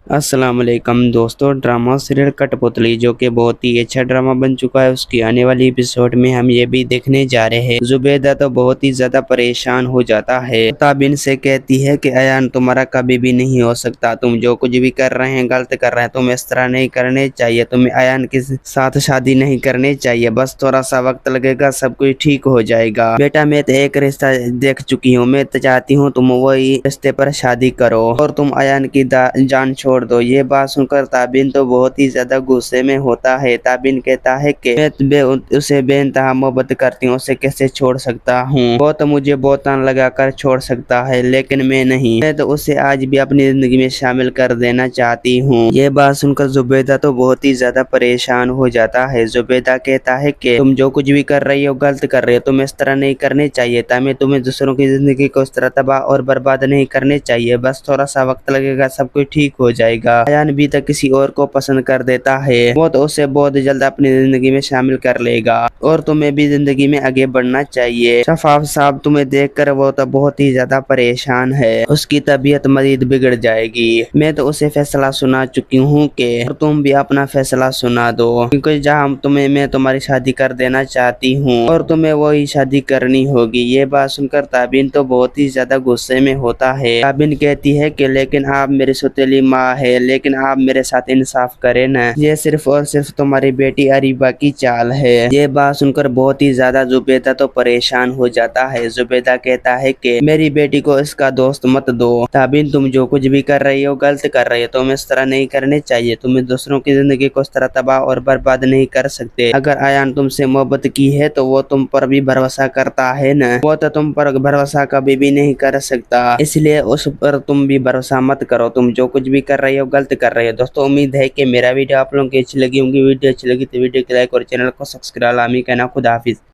अस्सलाम वालेकुम दोस्तों। ड्रामा सीरियल कठपुतली जो कि बहुत ही अच्छा ड्रामा बन चुका है, उसकी आने वाली एपिसोड में हम ये भी देखने जा रहे हैं। जुबैदा तो बहुत ही ज्यादा परेशान हो जाता है। ताबिन से कहती है कि अयान तुम्हारा कभी भी नहीं हो सकता, तुम जो कुछ भी कर रहे हैं गलत कर रहे हैं, तुम्हें इस तरह नहीं करने चाहिए, तुम्हें अयान के साथ शादी नहीं करनी चाहिए, बस थोड़ा सा वक्त लगेगा, सब कुछ ठीक हो जाएगा। बेटा मैं तो एक रिश्ता देख चुकी हूँ, मैं तो चाहती हूँ तुम वही रिश्ते पर शादी करो और तुम अयान की जान छोड़ दो। ये बात सुनकर ताबिन तो बहुत ही ज्यादा गुस्से में होता है। ताबिन कहता है कि मैं उसे बेइंतहा मोहब्बत करती हूँ, उसे कैसे छोड़ सकता हूँ, वो तो मुझे बोतान लगाकर छोड़ सकता है लेकिन मैं नहीं, मैं तो उसे आज भी अपनी जिंदगी में शामिल कर देना चाहती हूँ। ये बात सुनकर जुबैदा तो बहुत ही ज्यादा परेशान हो जाता है। जुबैदा कहता है कि तुम जो कुछ भी कर रही हो गलत कर रही हो, तुम्हें इस तरह नहीं करनी चाहिए था, मैं तुम्हें दूसरों की जिंदगी को इस तरह तबाह और बर्बाद नहीं करने चाहिए, बस थोड़ा सा वक्त लगेगा, सब कुछ ठीक हो जाएगा। अयान भी तो किसी और को पसंद कर देता है, वो तो उसे बहुत जल्द अपनी जिंदगी में शामिल कर लेगा और तुम्हें भी जिंदगी में आगे बढ़ना चाहिए। शफाफ साहब तुम्हें देखकर वो तो बहुत ही ज्यादा परेशान है, उसकी तबीयत मजीद बिगड़ जाएगी। मैं तो उसे फैसला सुना चुकी हूँ कि तुम भी अपना फैसला सुना दो, क्योंकि जहाँ तुम्हें मैं तुम्हारी शादी कर देना चाहती हूँ और तुम्हें वही शादी करनी होगी। ये बात सुनकर ताबिन तो बहुत ही ज्यादा गुस्से में होता है। ताबिन कहती है कि लेकिन आप मेरी सौतेली माँ है, लेकिन आप मेरे साथ इंसाफ करें ना, ये सिर्फ और सिर्फ तुम्हारी बेटी अरीबा की चाल है। ये बात सुनकर बहुत ही ज्यादा जुबैदा तो परेशान हो जाता है। जुबैदा कहता है कि मेरी बेटी को इसका दोस्त मत दो। ताबिन तुम जो कुछ भी कर रही हो गलत कर रही हो, तुम्हें इस तरह नहीं करने चाहिए, तुम्हें दूसरों की जिंदगी को इस तरह तबाह और बर्बाद नहीं कर सकते। अगर अयान तुमसे मोहब्बत की है तो वो तुम पर भी भरोसा करता है ना, वो तो तुम पर भरोसा कभी भी नहीं कर सकता, इसलिए उस पर तुम भी भरोसा मत करो, तुम जो कुछ भी कर रही हो गलत कर रही हो। दोस्तों उम्मीद है कि मेरा वीडियो आप लोगों की अच्छी लगी होंगी। वीडियो अच्छी लगी तो वीडियो को लाइक और चैनल को सब्सक्राइब लामी कहना। खुदा हाफिज।